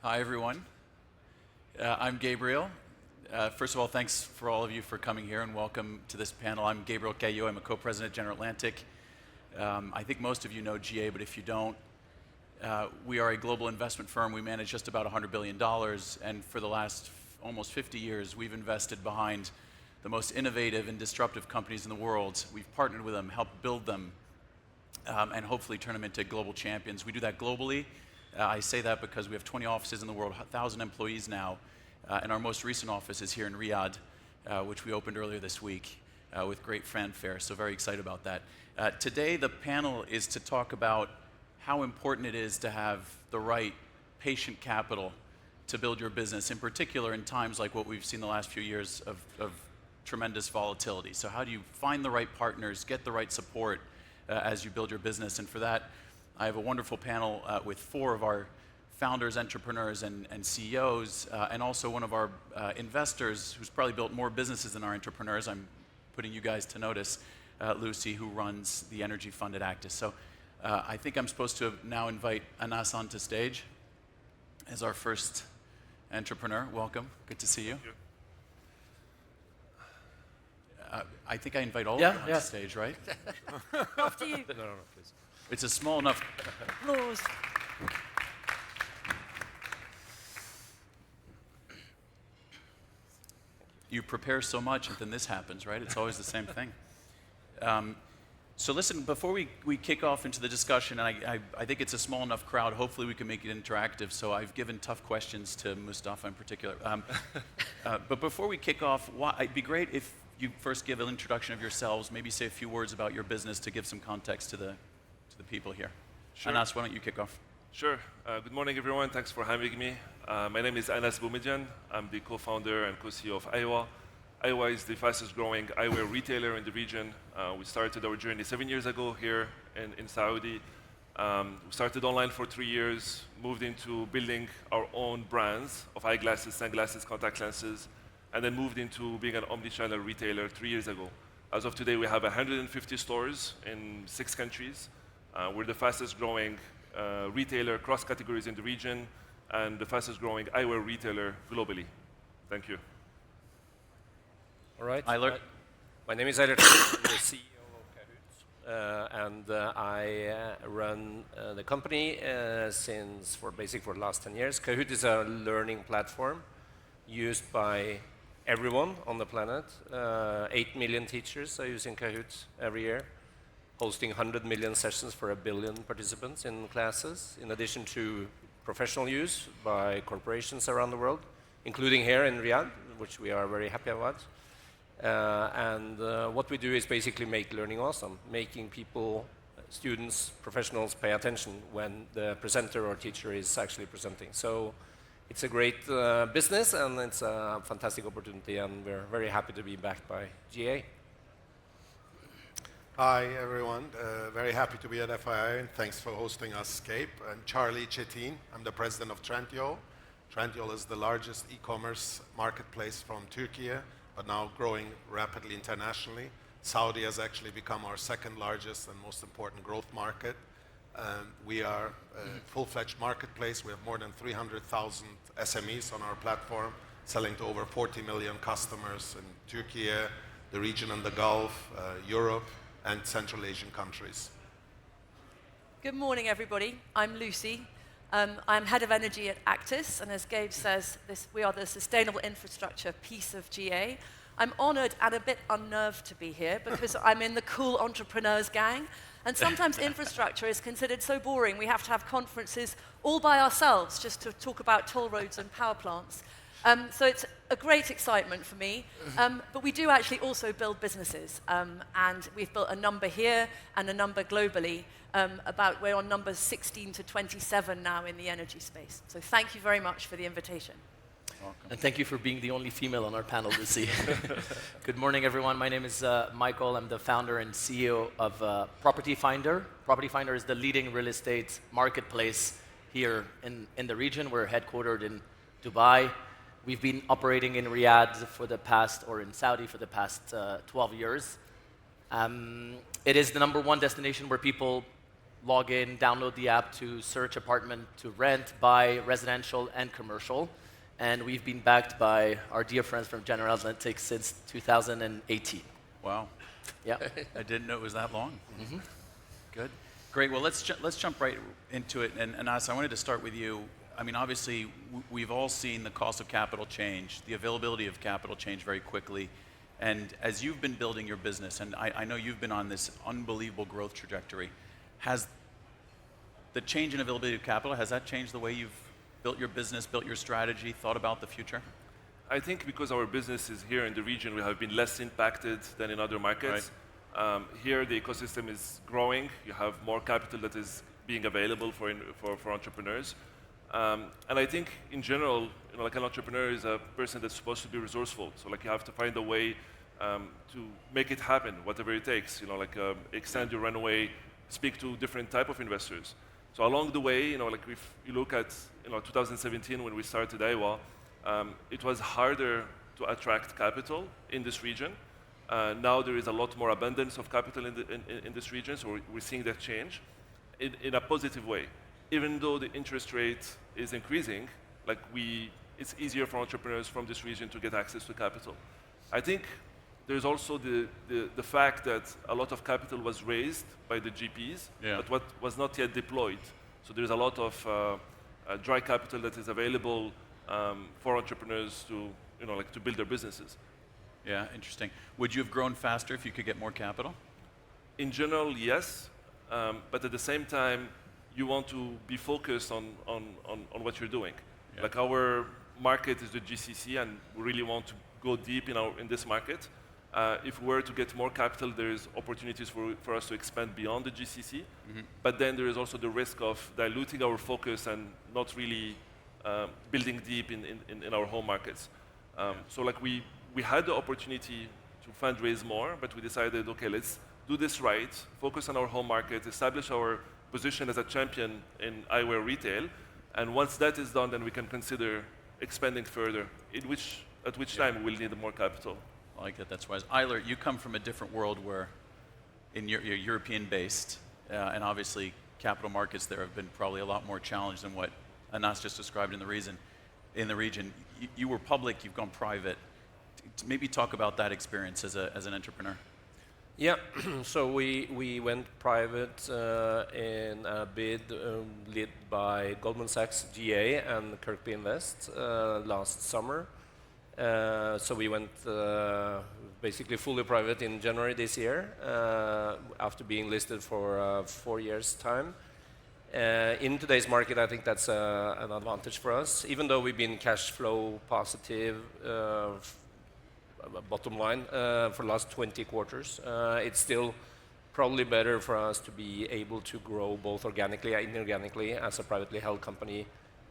Hi, everyone. I'm Gabriel. First of all, thanks for all of you for coming here and welcome to this panel. I'm Gabriel Caillo. I'm a co-president at General Atlantic. I think most of you know GA, but if you don't, we are a global investment firm. We manage just about $100 billion, and for the last almost 50 years, we've invested behind the most innovative and disruptive companies in the world. We've partnered with them, helped build them, and hopefully turn them into global champions. We do that globally. I say that because we have 20 offices in the world, 1,000 employees now, and our most recent office is here in Riyadh, which we opened earlier this week with great fanfare, so very excited about that. Today, the panel is to talk about how important it is to have the right patient capital to build your business, in particular in times like what we've seen the last few years of tremendous volatility. So how do you find the right partners, get the right support as you build your business? And for that, I have a wonderful panel with 4 of our founders, entrepreneurs, and CEOs, and also one of our investors who's probably built more businesses than our entrepreneurs. I'm putting you guys to notice, Lucy, who runs the energy fund at Actis. So I think I'm supposed to now invite Anas onto stage as our first entrepreneur. Welcome. Good to see you. Thank you. I think I invite all of you onto stage, right? After you. No, please. It's a small enough. Applause. You prepare so much and then this happens, right? It's always the same thing. So listen, before we kick off into the discussion, and I think it's a small enough crowd, hopefully we can make it interactive, so I've given tough questions to Mustafa in particular. But before we kick off, it'd be great if you first give an introduction of yourselves, maybe say a few words about your business to give some context to the people here. Sure. Anas, why don't you kick off? Sure. Good morning, everyone. Thanks for having me. My name is Anas Boumediene. I'm the co-founder and co-CEO of eyewa. eyewa is the fastest growing eyewear retailer in the region. We started our journey 7 years ago here in Saudi. We started online for 3 years, moved into building our own brands of eyeglasses, sunglasses, contact lenses, and then moved into being an omni-channel retailer 3 years ago. As of today, we have 150 stores in 6 countries. We're the fastest growing retailer across categories in the region and the fastest growing eyewear retailer globally. Thank you. All right. My name is Eilert. I'm the CEO of Kahoot, and I run the company for the last 10 years. Kahoot is a learning platform used by everyone on the planet. 8 million teachers are using Kahoot every year, hosting 100 million sessions for 1 billion participants in classes, in addition to professional use by corporations around the world, including here in Riyadh, which we are very happy about. What we do is basically make learning awesome, making people, students, professionals pay attention when the presenter or teacher is actually presenting. So it's a great business and it's a fantastic opportunity, and we're very happy to be backed by GA. Hi, everyone. Very happy to be at FII, and thanks for hosting us, Cape. I'm Charlie Chetin. I'm the president of Trendyol. Trendyol is the largest e-commerce marketplace from Turkey, but now growing rapidly internationally. Saudi has actually become our second largest and most important growth market. We are a full-fledged marketplace. We have more than 300,000 SMEs on our platform, selling to over 40 million customers in Turkey, the region and the Gulf, Europe, and Central Asian countries. Good morning, everybody. I'm Lucy. I'm head of energy at Actis, and as Gabe says, we are the sustainable infrastructure piece of GA. I'm honored and a bit unnerved to be here because I'm in the cool entrepreneurs gang, and sometimes infrastructure is considered so boring we have to have conferences all by ourselves just to talk about toll roads and power plants. So it's a great excitement for me, but we do actually also build businesses, and we've built a number here and a number globally. We're on numbers 16 to 27 now in the energy space. So thank you very much for the invitation. Welcome. And thank you for being the only female on our panel, Lucy. Good morning, everyone. My name is Michael. I'm the founder and CEO of Property Finder. Property Finder is the leading real estate marketplace here in the region. We're headquartered in Dubai. We've been operating in Riyadh in Saudi for the past 12 years. It is the #1 destination where people log in, download the app to search apartment to rent, buy residential and commercial. And we've been backed by our dear friends from General Atlantic since 2018. Wow. Yeah. I didn't know it was that long. Mm-hmm. Good. Great. Well, let's jump right into it. And Anas, I wanted to start with you. I mean, obviously, we've all seen the cost of capital change, the availability of capital change very quickly. And as you've been building your business, and I know you've been on this unbelievable growth trajectory, has the change in availability of capital, has that changed the way you've built your business, built your strategy, thought about the future? I think because our business is here in the region, we have been less impacted than in other markets. Right. Here, the ecosystem is growing. You have more capital that is being available for entrepreneurs. And I think, in general, like an entrepreneur is a person that's supposed to be resourceful. So, like, you have to find a way to make it happen, whatever it takes. Extend your runway, speak to different type of investors. So along the way, like if you look at 2017 when we started eyewa, it was harder to attract capital in this region. Now there is a lot more abundance of capital in this region, so we're seeing that change in a positive way. Even though the interest rate is increasing, it's easier for entrepreneurs from this region to get access to capital. I think there's also the fact that a lot of capital was raised by the GPs, but what was not yet deployed. So there's a lot of dry capital that is available for entrepreneurs to, to build their businesses. Yeah, interesting. Would you have grown faster if you could get more capital? In general, yes, but at the same time, you want to be focused on what you're doing. Yeah. Like our market is the GCC, and we really want to go deep in this market. If we were to get more capital, there's opportunities for us to expand beyond the GCC. Mm-hmm. But then there is also the risk of diluting our focus and not really building deep in our home markets. So like we had the opportunity to fundraise more, but we decided, okay, let's do this right, focus on our home market, establish our position as a champion in eyewear retail, and once that is done, then we can consider expanding further, at which time we'll need more capital. I like that, that's wise. Eilert, you come from a different world where you're European-based, and obviously capital markets there have been probably a lot more challenged than what Anas just described in the region. You were public, you've gone private. Maybe talk about that experience as an entrepreneur. Yeah, so we went private in a bid led by Goldman Sachs, GA, and Kirkby Invest last summer. So we went basically fully private in January this year after being listed for 4 years' time. In today's market, I think that's an advantage for us. Even though we've been cash flow positive bottom line for the last 20 quarters, it's still probably better for us to be able to grow both organically and inorganically as a privately held company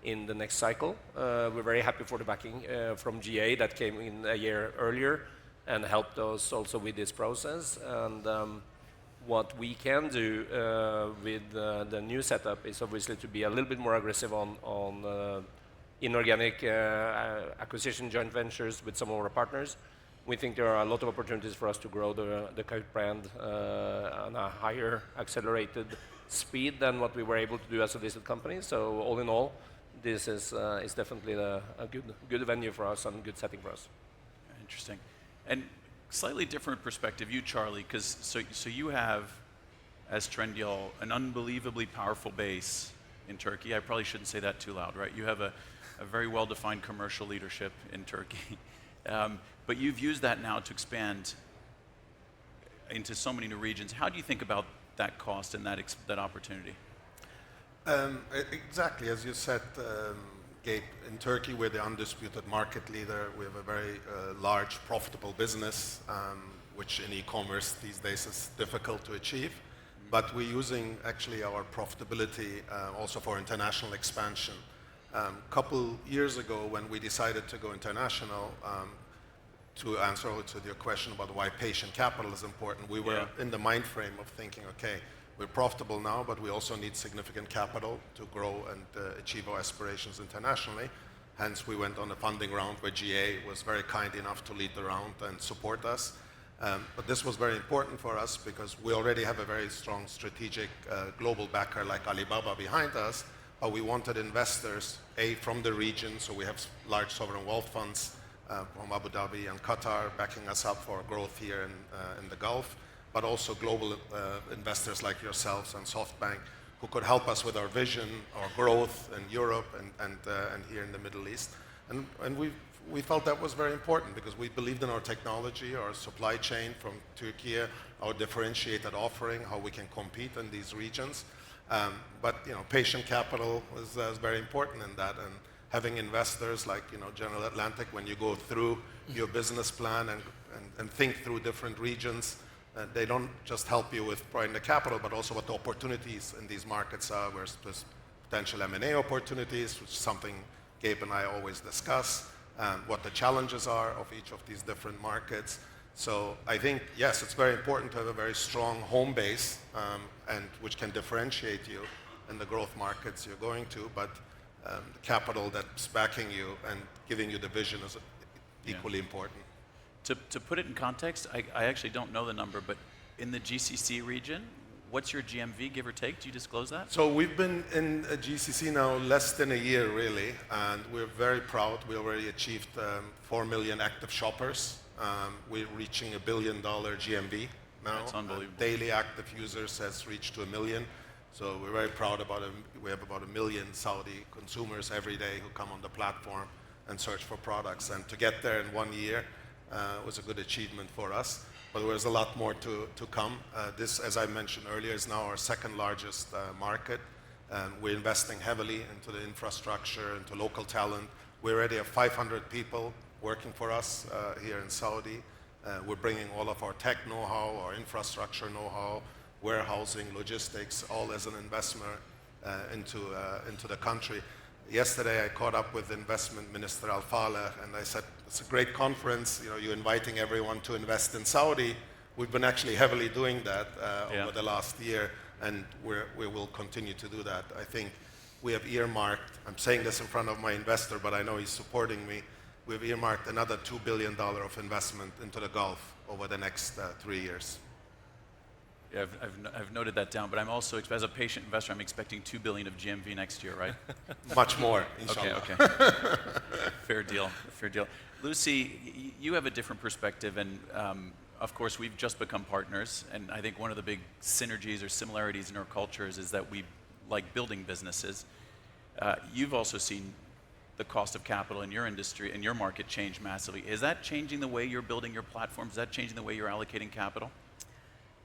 in the next cycle. We're very happy for the backing from GA that came in a year earlier and helped us also with this process. And what we can do with the new setup is obviously to be a little bit more aggressive on inorganic acquisition joint ventures with some of our partners. We think there are a lot of opportunities for us to grow the Kahoot brand on a higher accelerated speed than what we were able to do as a listed company. So all in all, this is definitely a good venue for us and a good setting for us. Interesting. And slightly different perspective, you, Charlie, because so you have, as Trendyol, an unbelievably powerful base in Turkey. I probably shouldn't say that too loud, right? You have a very well-defined commercial leadership in Turkey. But you've used that now to expand into so many new regions. How do you think about that cost and that opportunity? Exactly, as you said, Gabe, in Turkey we're the undisputed market leader. We have a very large, profitable business, which in e-commerce these days is difficult to achieve. But we're using actually our profitability also for international expansion. Couple years ago when we decided to go international, to answer to your question about why patient capital is important, we were in the mind frame of thinking, okay, we're profitable now, but we also need significant capital to grow and achieve our aspirations internationally. Hence, we went on a funding round where GA was very kind enough to lead the round and support us. But this was very important for us because we already have a very strong strategic global backer like Alibaba behind us, but we wanted investors, from the region, so we have large sovereign wealth funds from Abu Dhabi and Qatar backing us up for growth here in the Gulf, but also global investors like yourselves and SoftBank who could help us with our vision, our growth in Europe and here in the Middle East. And we felt that was very important because we believed in our technology, our supply chain from Turkey, our differentiated offering, how we can compete in these regions. But patient capital is very important in that, and having investors like General Atlantic, when you go through your business plan and think through different regions, they don't just help you with providing the capital, but also what the opportunities in these markets are, where there's potential M&A opportunities, which is something Gabe and I always discuss, what the challenges are of each of these different markets. So I think, yes, it's very important to have a very strong home base, and which can differentiate you in the growth markets you're going to, but the capital that's backing you and giving you the vision is equally important. To put it in context, I actually don't know the number, but in the GCC region, what's your GMV, give or take? Do you disclose that? So we've been in GCC now less than a year, really, and we're very proud. We already achieved 4 million active shoppers. We're reaching $1 billion GMV now. That's unbelievable. Daily active users has reached to 1 million. So we're very proud about it. We have about 1 million Saudi consumers every day who come on the platform and search for products. And to get there in 1 year was a good achievement for us. But there's a lot more to come. This, as I mentioned earlier, is now our second largest market. We're investing heavily into the infrastructure, into local talent. We already have 500 people working for us here in Saudi. We're bringing all of our tech know-how, our infrastructure know-how, warehousing, logistics, all as an investment into the country. Yesterday, I caught up with Investment Minister Al Faleh, and I said, it's a great conference. You're inviting everyone to invest in Saudi. We've been actually heavily doing that over the last year, and we will continue to do that. I think we have earmarked, I'm saying this in front of my investor, but I know he's supporting me, we've earmarked another $2 billion of investment into the Gulf over the next 3 years. Yeah, I've noted that down, but I'm also, as a patient investor, I'm expecting $2 billion of GMV next year, right? Much more, inshallah. Okay. Fair deal, fair deal. Lucy, you have a different perspective, and of course, we've just become partners, and I think one of the big synergies or similarities in our cultures is that we like building businesses. You've also seen the cost of capital in your industry, in your market, change massively. Is that changing the way you're building your platforms? Is that changing the way you're allocating capital?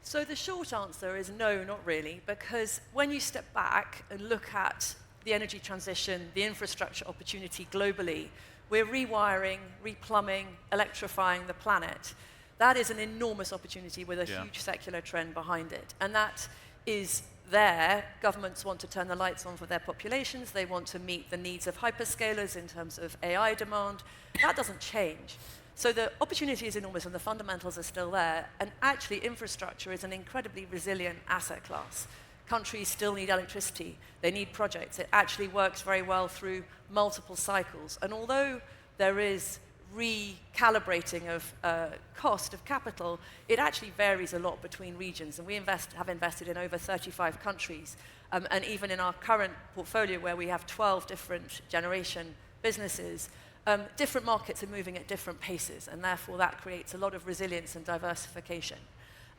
So the short answer is no, not really, because when you step back and look at the energy transition, the infrastructure opportunity globally, we're rewiring, replumbing, electrifying the planet. That is an enormous opportunity with a huge secular trend behind it. And that is there. Governments want to turn the lights on for their populations. They want to meet the needs of hyperscalers in terms of AI demand. That doesn't change. So the opportunity is enormous and the fundamentals are still there. And actually, infrastructure is an incredibly resilient asset class. Countries still need electricity. They need projects. It actually works very well through multiple cycles. And although there is recalibrating of cost of capital, it actually varies a lot between regions. And we have invested in over 35 countries. And even in our current portfolio, where we have 12 different generation businesses, different markets are moving at different paces, and therefore that creates a lot of resilience and diversification.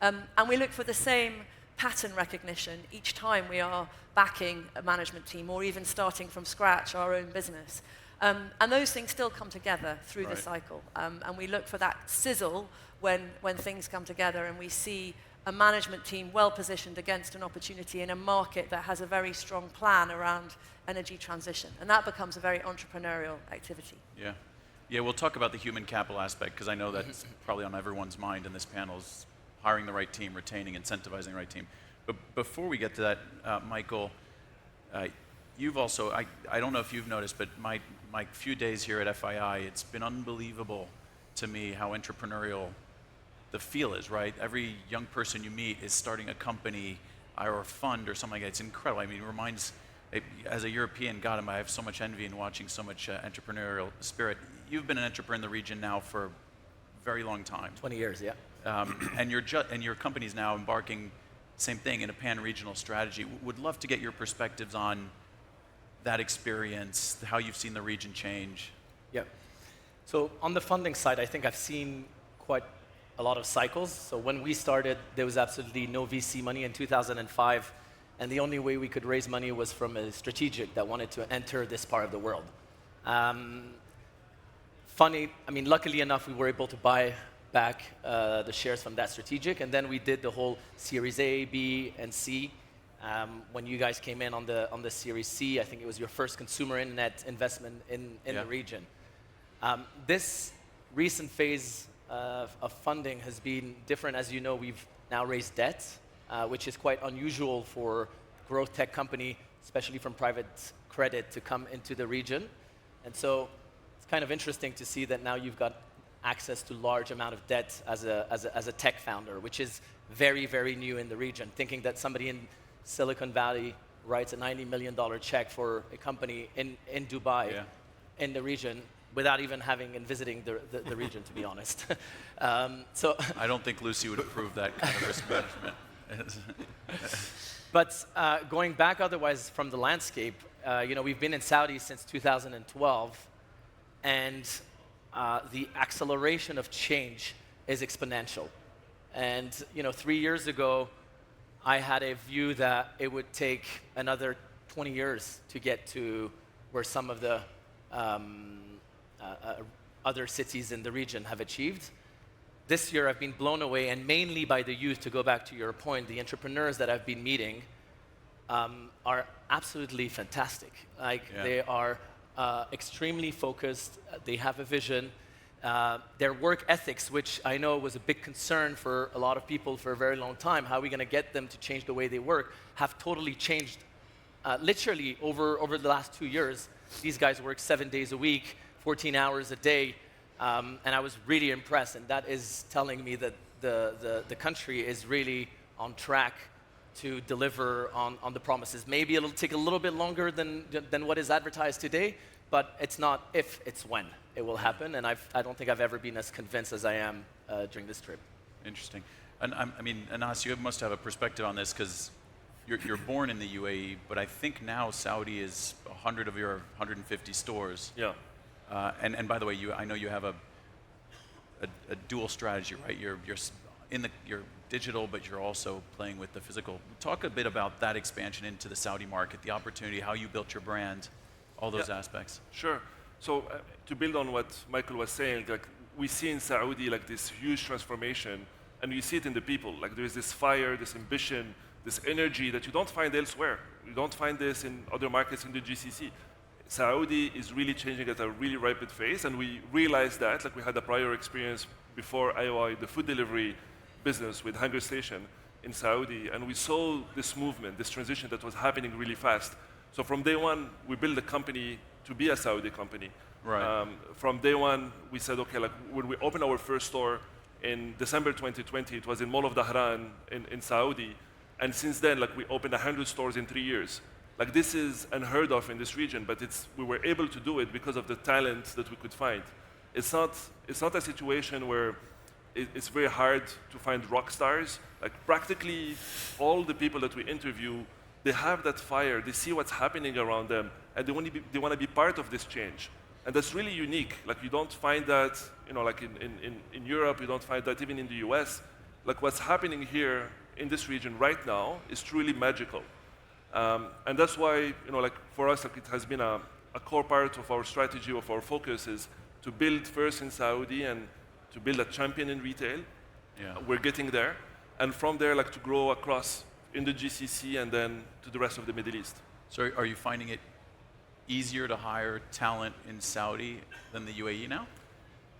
And we look for the same pattern recognition each time we are backing a management team or even starting from scratch our own business. And those things still come together through the cycle. And we look for that sizzle when things come together and we see a management team well positioned against an opportunity in a market that has a very strong plan around energy transition. And that becomes a very entrepreneurial activity. Yeah. Yeah, we'll talk about the human capital aspect, because I know that's probably on everyone's mind in this panel, is hiring the right team, retaining, incentivizing the right team. But before we get to that, Michael, you've also, I don't know if you've noticed, but my few days here at FII, it's been unbelievable to me how entrepreneurial the feel is, right? Every young person you meet is starting a company or a fund or something like that. It's incredible. I mean, it reminds, as a European, God, I have so much envy in watching so much entrepreneurial spirit. You've been an entrepreneur in the region now for a very long time. 20 years, yeah. and your company's now embarking, same thing, in a pan-regional strategy. Would love to get your perspectives on that experience, how you've seen the region change. Yeah. So on the funding side, I think I've seen quite a lot of cycles. So when we started, there was absolutely no VC money in 2005, and the only way we could raise money was from a strategic that wanted to enter this part of the world. Luckily enough, we were able to buy back the shares from that strategic, and then we did the whole Series A, B, and C. When you guys came in on the Series C, I think it was your first consumer internet investment in the region. This recent phase of funding has been different. As you know, we've now raised debt, which is quite unusual for a growth tech company, especially from private credit, to come into the region. And so it's kind of interesting to see that now you've got access to large amount of debt as a tech founder, which is very, very new in the region. Thinking that somebody in Silicon Valley writes a $90 million check for a company in Dubai, in the region, without even having and visiting the region, to be honest. So I don't think Lucy would approve that kind of risk management. But going back otherwise from the landscape, we've been in Saudi since 2012, and the acceleration of change is exponential. And 3 years ago, I had a view that it would take another 20 years to get to where some of the other cities in the region have achieved. This year, I've been blown away, and mainly by the youth, to go back to your point. The entrepreneurs that I've been meeting are absolutely fantastic. They are extremely focused. They have a vision. Their work ethics, which I know was a big concern for a lot of people for a very long time, how are we going to get them to change the way they work, have totally changed literally over the last 2 years. These guys work 7 days a week, 14 hours a day, and I was really impressed. And that is telling me that the country is really on track to deliver on the promises. Maybe it'll take a little bit longer than what is advertised today, but it's not if, it's when it will happen. And I don't think I've ever been as convinced as I am during this trip. Interesting. And Anas, you must have a perspective on this, because you're born in the UAE, but I think now Saudi is 100 of your 150 stores. Yeah. And by the way, I know you have a dual strategy, right? You're digital, but you're also playing with the physical. Talk a bit about that expansion into the Saudi market, the opportunity, how you built your brand, all those aspects. Sure. So to build on what Michael was saying, we see in Saudi this huge transformation, and you see it in the people. There is this fire, this ambition, this energy that you don't find elsewhere. You don't find this in other markets in the GCC. Saudi is really changing at a really rapid pace, and we realized that. We had a prior experience before eyewa, the food delivery business with Hunger Station in Saudi, and we saw this movement, this transition that was happening really fast. So from day one, we built a company to be a Saudi company. Right. From day one, we said, okay, when we opened our first store in December 2020, it was in Mall of Dhahran in Saudi, and since then, we opened 100 stores in 3 years. This is unheard of in this region, but we were able to do it because of the talent that we could find. It's not a situation where it's very hard to find rock stars. Practically all the people that we interview, they have that fire. They see what's happening around them, and they want to be part of this change. And that's really unique. You don't find that, in Europe. You don't find that even in the US. What's happening here in this region right now is truly magical. And that's why, for us, it has been a core part of our strategy, of our focus, is to build first in Saudi and to build a champion in retail. Yeah. We're getting there. And from there, to grow across in the GCC and then to the rest of the Middle East. So are you finding it easier to hire talent in Saudi than the UAE now?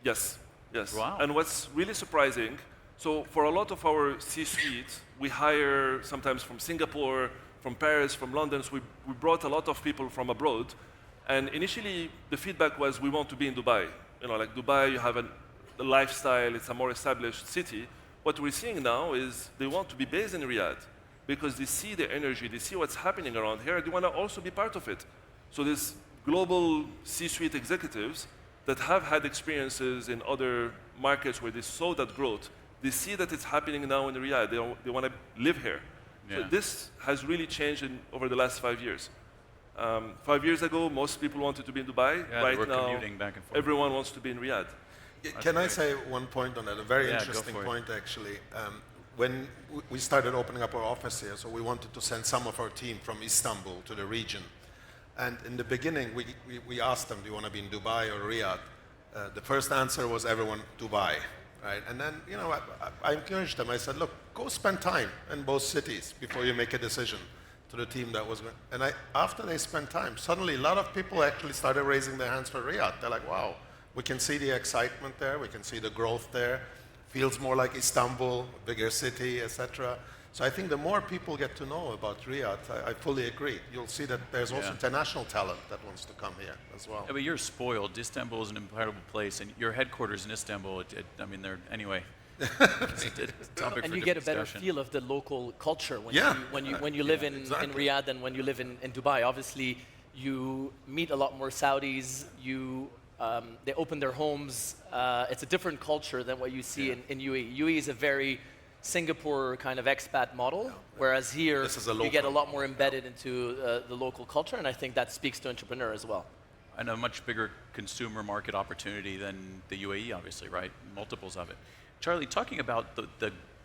Yes. Wow. And what's really surprising, so for a lot of our C-suite, we hire sometimes from Singapore, from Paris, from London. So we brought a lot of people from abroad. And initially, the feedback was, we want to be in Dubai. Dubai, you have a lifestyle, it's a more established city. What we're seeing now is they want to be based in Riyadh because they see the energy, they see what's happening around here, they want to also be part of it. So there's global C-suite executives that have had experiences in other markets where they saw that growth, they see that it's happening now in Riyadh. They want to live here. So this has really changed over the last 5 years. 5 years ago, most people wanted to be in Dubai. Yeah, right we're now, commuting back and forth. everyone wants to be in Riyadh. Can I say one point on that? A very interesting point, actually. When we started opening up our office here, so we wanted to send some of our team from Istanbul to the region. And in the beginning, we asked them, do you want to be in Dubai or Riyadh? The first answer was everyone, Dubai. Right? And then, you know, I encouraged them. I said, look, go spend time in both cities before you make a decision to the team that was going. And after they spent time, suddenly a lot of people actually started raising their hands for Riyadh. They're like, wow, we can see the excitement there. We can see the growth there. Feels more like Istanbul, bigger city, etc. So I think the more people get to know about Riyadh, I fully agree. You'll see that there's also international talent that wants to come here as well. Yeah, but you're spoiled. Istanbul is an incredible place, and your headquarters in Istanbul, I mean, anyway. And you get a better feel of the local culture when you live in Riyadh than when you live in Dubai. Obviously, you meet a lot more Saudis. They open their homes. It's a different culture than what you see in UAE. UAE is a very Singapore kind of expat model, whereas here you get a lot more embedded into the local culture, and I think that speaks to entrepreneur as well. And a much bigger consumer market opportunity than the UAE, obviously, right? Multiples of it. Charlie, talking about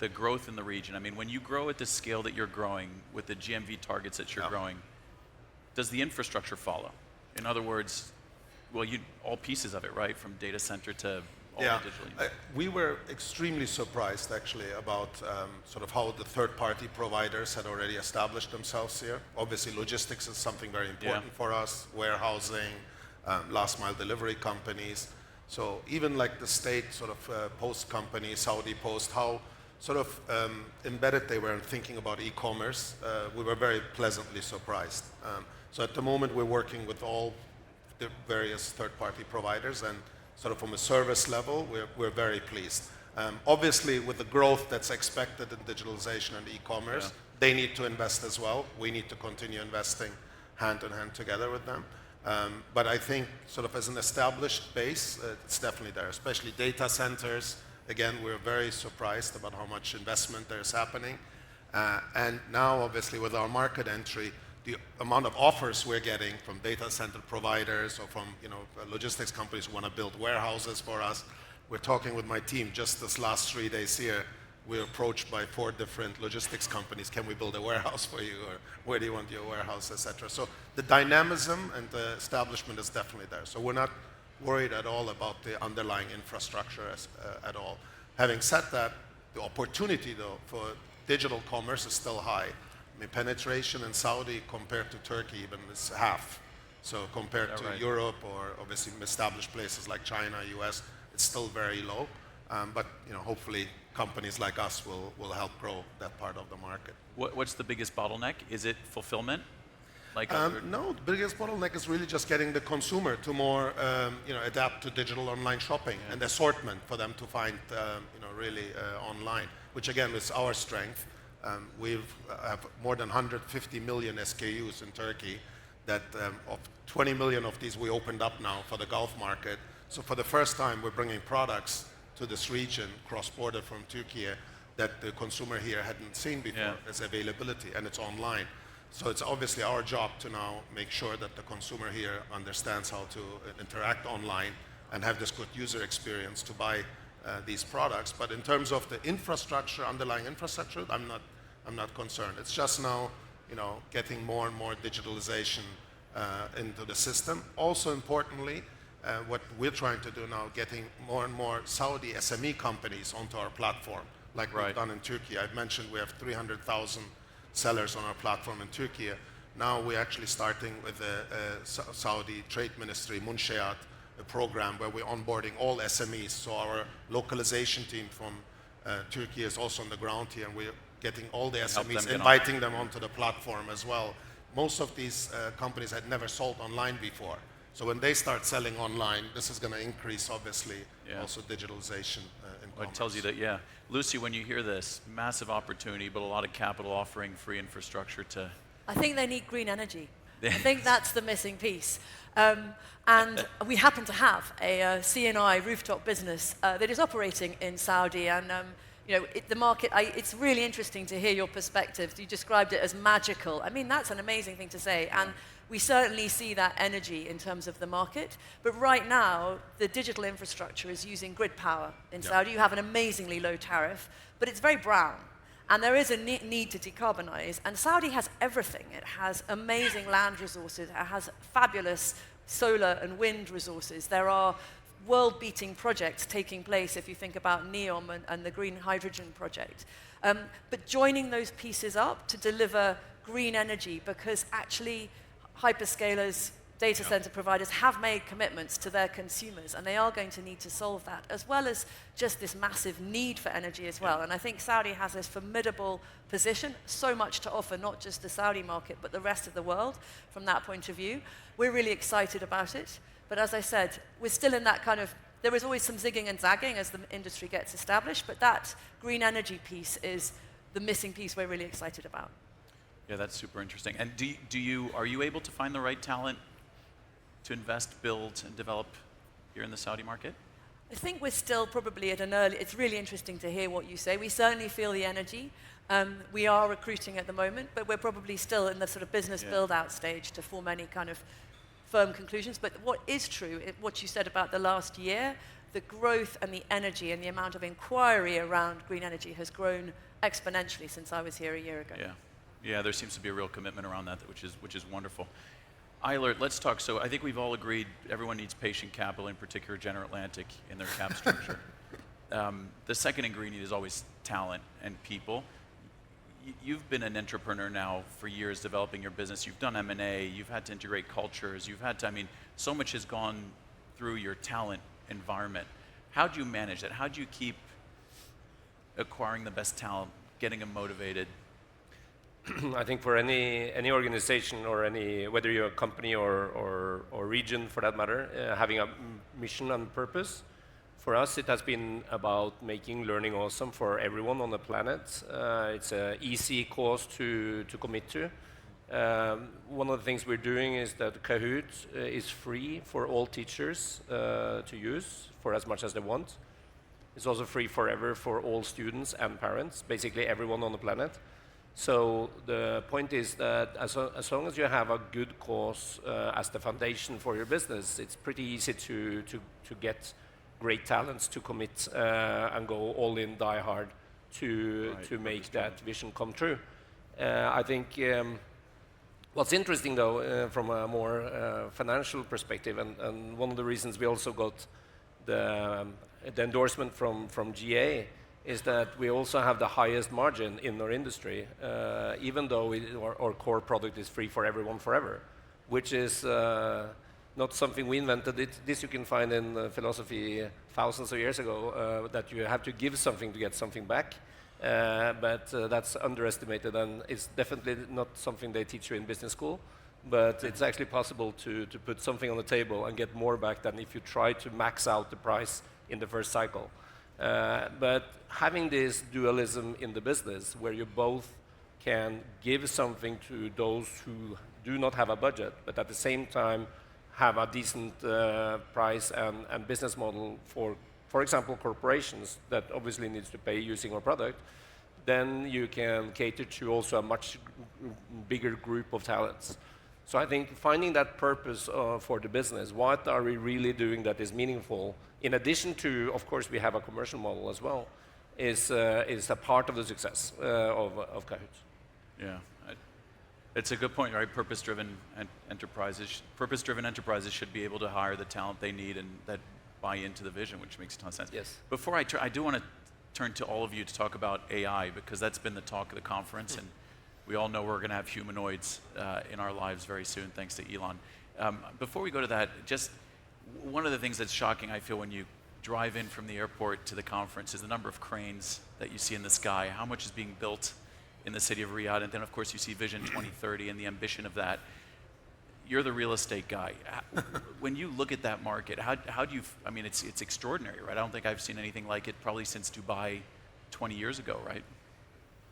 the growth in the region, I mean, when you grow at the scale that you're growing, with the GMV targets that you're growing, does the infrastructure follow? In other words, well, all pieces of it, right? From data center to all the digital. We were extremely surprised, actually, about sort of how the third-party providers had already established themselves here. Obviously, logistics is something very important for us, warehousing, last-mile delivery companies. So even like the state sort of post company, Saudi Post, how sort of embedded they were in thinking about e-commerce, we were very pleasantly surprised. So at the moment, we're working with all the various third-party providers, and sort of from a service level, we're very pleased. Obviously, with the growth that's expected in digitalization and e-commerce, they need to invest as well. We need to continue investing hand in hand together with them. But I think sort of as an established base, it's definitely there, especially data centers. Again, we're very surprised about how much investment there is happening. And now, obviously, with our market entry, the amount of offers we're getting from data center providers or from logistics companies who want to build warehouses for us. We're talking with my team just this last 3 days here. We're approached by 4 different logistics companies. Can we build a warehouse for you? Or where do you want your warehouse, etc. So the dynamism and the establishment is definitely there. So we're not worried at all about the underlying infrastructure at all. Having said that, the opportunity, though, for digital commerce is still high. I mean, penetration in Saudi compared to Turkey even is half. So compared to Europe or obviously established places like China, US, it's still very low. But hopefully companies like us will help grow that part of the market. What's the biggest bottleneck? Is it fulfillment? No, the biggest bottleneck is really just getting the consumer to more adapt to digital online shopping and assortment for them to find really online, which again is our strength. We have more than 150 million SKUs in Turkey. That of 20 million of these we opened up now for the Gulf market. So for the first time, we're bringing products to this region, cross-border from Turkey, that the consumer here hadn't seen before. There's availability, and it's online. So it's obviously our job to now make sure that the consumer here understands how to interact online and have this good user experience to buy these products. But in terms of the infrastructure, underlying infrastructure, I'm not concerned. It's just now, getting more and more digitalization into the system. Also importantly, what we're trying to do now, getting more and more Saudi SME companies onto our platform, like we've done in Turkey. I've mentioned we have 300,000 sellers on our platform in Turkey. Now we're actually starting with the Saudi Trade Ministry, Munshayat, a program where we're onboarding all SMEs. So our localization team from Turkey is also on the ground here, and we're getting all the SMEs, inviting them onto the platform as well. Most of these companies had never sold online before. So when they start selling online, this is going to increase, obviously, also digitalization in commerce. It tells you that, Lucy, when you hear this, massive opportunity, but a lot of capital offering free infrastructure to... I think they need green energy. I think that's the missing piece. And we happen to have a CNI rooftop business that is operating in Saudi, and the market, it's really interesting to hear your perspectives. You described it as magical. I mean, that's an amazing thing to say. And we certainly see that energy in terms of the market. But right now, the digital infrastructure is using grid power. In Saudi, you have an amazingly low tariff, but it's very brown. And there is a need to decarbonize. And Saudi has everything. It has amazing land resources. It has fabulous solar and wind resources. There are world-beating projects taking place if you think about NEOM and the green hydrogen project. But joining those pieces up to deliver green energy, because actually hyperscalers, data center providers have made commitments to their consumers, and they are going to need to solve that, as well as just this massive need for energy as well. And I think Saudi has this formidable position, so much to offer, not just the Saudi market, but the rest of the world from that point of view. We're really excited about it. But as I said, we're still in that kind of, there is always some zigging and zagging as the industry gets established, but that green energy piece is the missing piece we're really excited about. Yeah, that's super interesting. And are you able to find the right talent to invest, build, and develop here in the Saudi market? I think we're still probably at an early, it's really interesting to hear what you say. We certainly feel the energy. We are recruiting at the moment, but we're probably still in the sort of business build-out stage to form any kind of firm conclusions. But what is true, what you said about the last year, the growth and the energy and the amount of inquiry around green energy has grown exponentially since I was here a year ago. Yeah, there seems to be a real commitment around that, which is wonderful. Eilert, let's talk. So I think we've all agreed everyone needs patient capital, in particular General Atlantic, in their cap structure. The second ingredient is always talent and people. You've been an entrepreneur now for years developing your business. You've done M&A. You've had to integrate cultures. You've had to, I mean, so much has gone through your talent environment. How do you manage that? How do you keep acquiring the best talent, getting them motivated? I think for any organization or whether you're a company or region for that matter, having a mission and purpose, for us it has been about making learning awesome for everyone on the planet. It's an easy cause to commit to. One of the things we're doing is that Kahoot is free for all teachers to use for as much as they want. It's also free forever for all students and parents, basically everyone on the planet. So the point is that as long as you have a good cause as the foundation for your business, it's pretty easy to get great talents to commit and go all in, die hard to make that vision come true. I think what's interesting though, from a more financial perspective, and one of the reasons we also got the endorsement from GA is that we also have the highest margin in our industry, even though our core product is free for everyone forever, which is not something we invented. This you can find in philosophy thousands of years ago, that you have to give something to get something back. But that's underestimated, and it's definitely not something they teach you in business school. But it's actually possible to put something on the table and get more back than if you try to max out the price in the first cycle. But having this dualism in the business, where you both can give something to those who do not have a budget, but at the same time have a decent price and business model for example, corporations that obviously needs to pay using our product, then you can cater to also a much bigger group of talents. So I think finding that purpose for the business, what are we really doing that is meaningful, in addition to, of course, we have a commercial model as well, is a part of the success of Kahoot. Yeah, it's a good point, right? Purpose-driven enterprises should be able to hire the talent they need and that buy into the vision, which makes a ton of sense. Yes. Before I do want to turn to all of you to talk about AI, because that's been the talk of the conference, and we all know we're going to have humanoids in our lives very soon, thanks to Elon. Before we go to that, just one of the things that's shocking, I feel, when you drive in from the airport to the conference is the number of cranes that you see in the sky, how much is being built in the city of Riyadh, and then of course you see Vision 2030 and the ambition of that. You're the real estate guy. When you look at that market, how do you, I mean, it's extraordinary, right? I don't think I've seen anything like it probably since Dubai 20 years ago, right?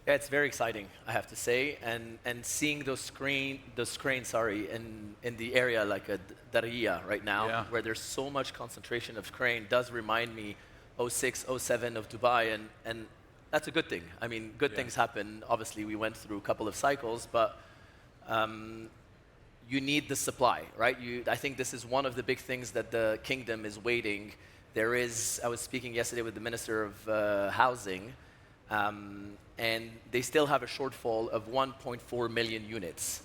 Yeah, it's very exciting, I have to say, and seeing those cranes, in the area like a Dariyah right now, where there's so much concentration of crane, does remind me 06, 07 of Dubai, and that's a good thing. I mean, good things happen. Obviously, we went through a couple of cycles, but you need the supply, right? I think this is one of the big things that the kingdom is waiting. I was speaking yesterday with the Minister of Housing, and they still have a shortfall of 1.4 million units,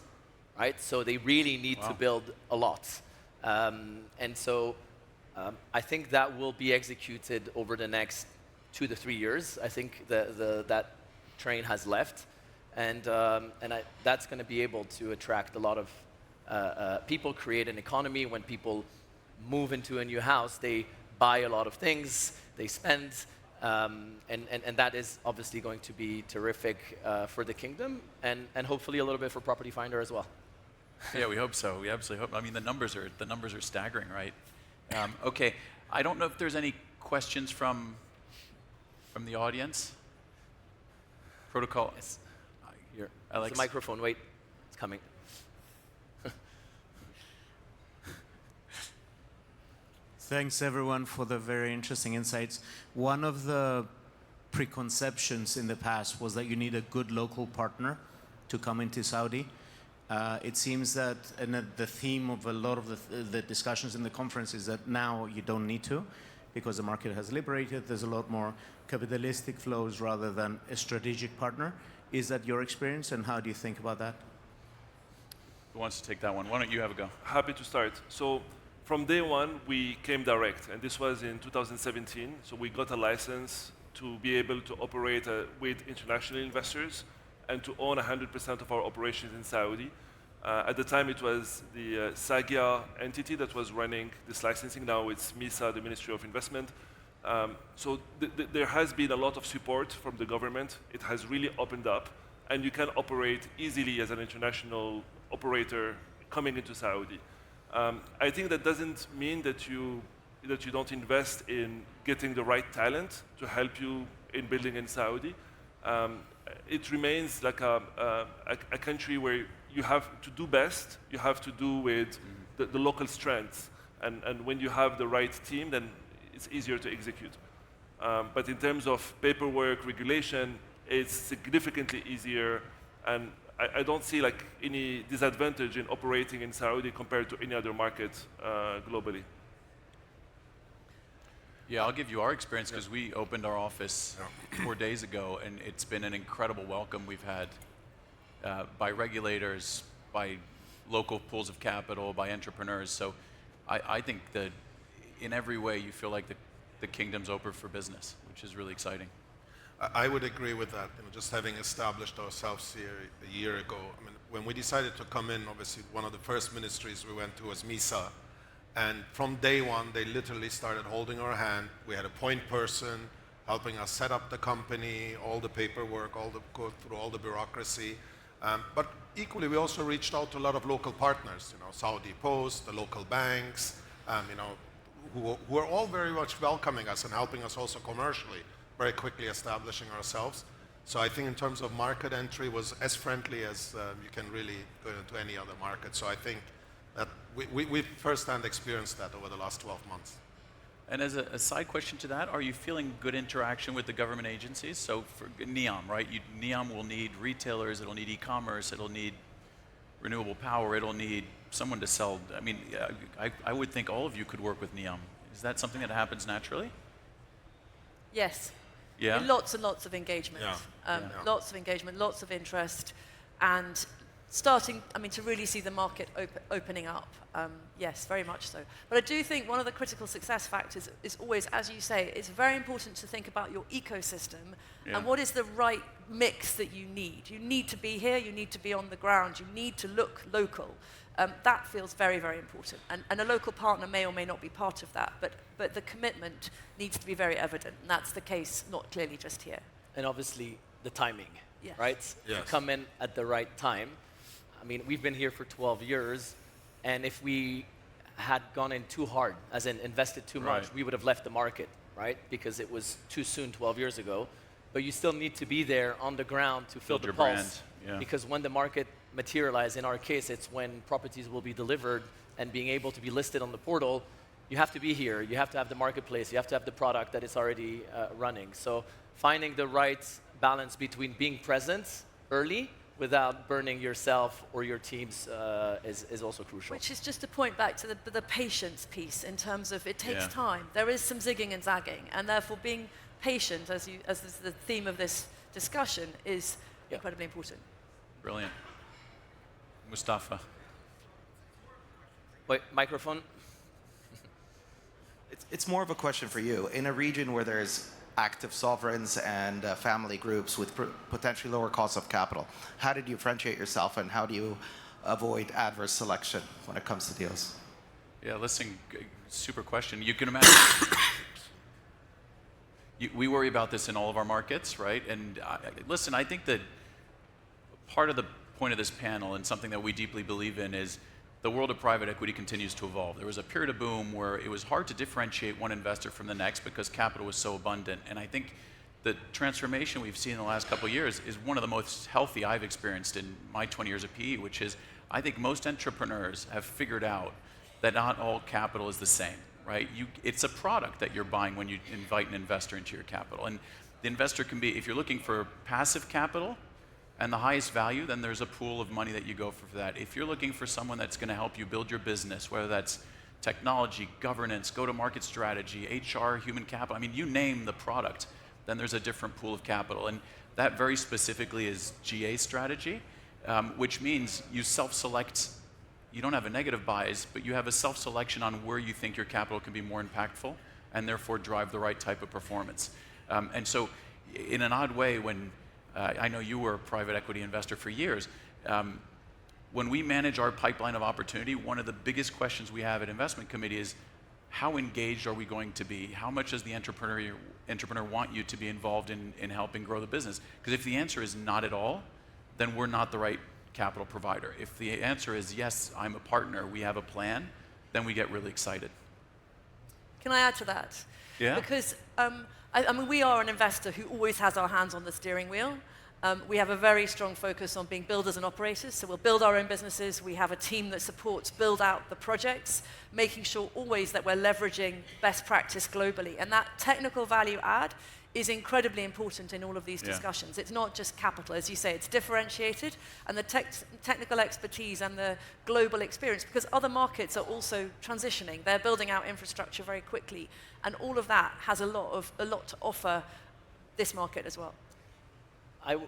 right? So they really need to build a lot. And so I think that will be executed over the next 2 to 3 years. I think that train has left. And that's going to be able to attract a lot of people, create an economy. When people move into a new house, they buy a lot of things, they spend, and that is obviously going to be terrific for the kingdom, and hopefully a little bit for Property Finder as well. Yeah, we hope so. We absolutely hope. I mean, the numbers are staggering, right? Okay, I don't know if there's any questions from the audience. Protocol. Yes. Here, Alex. Alex. The microphone. Wait, it's coming. Thanks, everyone, for the very interesting insights. One of the preconceptions in the past was that you need a good local partner to come into Saudi. It seems that the theme of a lot of the discussions in the conference is that now you don't need to, because the market has liberated. There's a lot more capitalistic flows rather than a strategic partner. Is that your experience, and how do you think about that? Who wants to take that one? Why don't you have a go? Happy to start. So from day one, we came direct, and this was in 2017. So we got a license to be able to operate with international investors and to own 100% of our operations in Saudi. At the time, it was the Sagia entity that was running this licensing. Now it's MISA, the Ministry of Investment. So there has been a lot of support from the government. It has really opened up, and you can operate easily as an international operator coming into Saudi. I think that doesn't mean that you don't invest in getting the right talent to help you in building in Saudi. It remains like a country where you have to do best. You have to do with the local strengths, and when you have the right team, then it's easier to execute. But in terms of paperwork, regulation, it's significantly easier, and I don't see like any disadvantage in operating in Saudi compared to any other market globally. Yeah, I'll give you our experience because we opened our office 4 days ago, and it's been an incredible welcome we've had by regulators, by local pools of capital, by entrepreneurs. So I think that in every way you feel like the kingdom's open for business, which is really exciting. I would agree with that. Just having established ourselves here a year ago, I mean, when we decided to come in, obviously one of the first ministries we went to was MISA. And from day one, they literally started holding our hand. We had a point person helping us set up the company, all the paperwork, go through all the bureaucracy. But equally, we also reached out to a lot of local partners, Saudi Post, the local banks, who are all very much welcoming us and helping us also commercially, very quickly establishing ourselves. So I think in terms of market entry was as friendly as you can really go into any other market. So I think that we've firsthand experienced that over the last 12 months. And as a side question to that, are you feeling good interaction with the government agencies? So for NEOM, right? NEOM will need retailers, it'll need e-commerce, it'll need renewable power, it'll need someone to sell. I mean, I would think all of you could work with NEOM. Is that something that happens naturally? Yes. Yeah? Lots and lots of engagement. Yeah. Lots of engagement, lots of interest, and starting, to really see the market opening up. Yes, very much so. But I do think one of the critical success factors is always, as you say, it's very important to think about your ecosystem and what is the right mix that you need. You need to be here, you need to be on the ground, you need to look local. That feels very, very important. And a local partner may or may not be part of that, but the commitment needs to be very evident, and that's the case not clearly just here. And obviously, the timing, Yes. right? Yes. To come in at the right time. I mean, we've been here for 12 years, and if we had gone in too hard, as in invested too much, we would have left the market, right? Because it was too soon 12 years ago. But you still need to be there on the ground to feel the pulse. Yeah. Because when the market materializes, in our case, it's when properties will be delivered and being able to be listed on the portal, you have to be here. You have to have the marketplace. You have to have the product that is already running. So finding the right balance between being present early without burning yourself or your teams is also crucial. Which is just to point back to the patience piece in terms of it takes Yeah. time. There is some zigging and zagging, and therefore being patient, as is the theme of this discussion, is incredibly important. Brilliant. Mustafa. Wait, microphone. It's more of a question for you. In a region where there's active sovereigns and family groups with potentially lower costs of capital, how do you differentiate yourself and how do you avoid adverse selection when it comes to deals? Yeah, listen, super question. You can imagine. We worry about this in all of our markets, right? And listen, I think that part of the point of this panel and something that we deeply believe in is the world of private equity continues to evolve. There was a period of boom where it was hard to differentiate one investor from the next because capital was so abundant. And I think the transformation we've seen in the last couple of years is one of the most healthy I've experienced in my 20 years of PE, which is I think most entrepreneurs have figured out that not all capital is the same, right? It's a product that you're buying when you invite an investor into your capital. And the investor can be, if you're looking for passive capital, and the highest value, then there's a pool of money that you go for that. If you're looking for someone that's going to help you build your business, whether that's technology, governance, go-to-market strategy, HR, human capital, I mean, you name the product, then there's a different pool of capital. And that very specifically is GA strategy, which means you self-select. You don't have a negative bias, but you have a self-selection on where you think your capital can be more impactful and therefore drive the right type of performance. And so in an odd way, when I know you were a private equity investor for years. When we manage our pipeline of opportunity, one of the biggest questions we have at investment committee is how engaged are we going to be? How much does the entrepreneur want you to be involved in helping grow the business? Because if the answer is not at all, then we're not the right capital provider. If the answer is yes, I'm a partner, we have a plan, then we get really excited. Can I add to that? Yeah. Because I mean, we are an investor who always has our hands on the steering wheel. We have a very strong focus on being builders and operators, so we'll build our own businesses. We have a team that supports build out the projects, making sure always that we're leveraging best practice globally. And that technical value add is incredibly important in all of these discussions. It's not just capital, as you say, it's differentiated, and the technical expertise and the global experience, because other markets are also transitioning. They're building out infrastructure very quickly, and all of that has a lot to offer this market as well.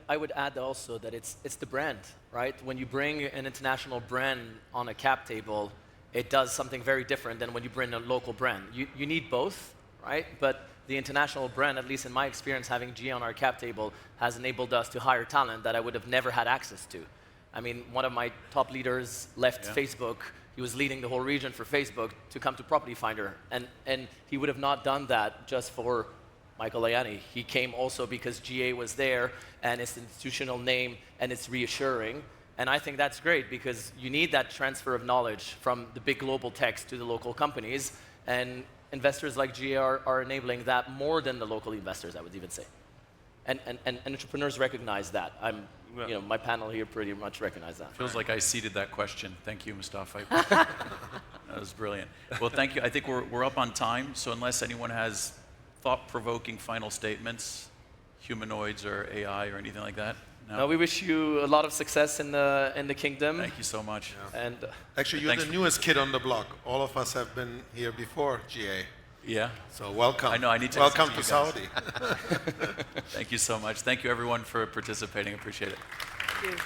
I would add also that it's the brand, right? When you bring an international brand on a cap table, it does something very different than when you bring a local brand. You need both, right? But the international brand, at least in my experience, having GA on our cap table, has enabled us to hire talent that I would have never had access to. I mean, one of my top leaders left Facebook. He was leading the whole region for Facebook to come to Property Finder. And he would have not done that just for Michael Ayani. He came also because GA was there, and its institutional name, and it's reassuring. And I think that's great because you need that transfer of knowledge from the big global techs to the local companies. And investors like GA are enabling that more than the local investors, I would even say. And entrepreneurs recognize that. My panel here pretty much recognize that. Feels like I seeded that question. Thank you, Mustafa. That was brilliant. Well, thank you. I think we're up on time, so unless anyone has thought-provoking final statements, humanoids or AI or anything like that. No, we wish you a lot of success in the kingdom. Thank you so much. Yeah. And actually, you're the newest kid on the block. All of us have been here before GA. Yeah. So welcome. I know. I need to welcome listen to you guys. Saudi. Thank you so much. Thank you everyone for participating. Appreciate it. Thank you.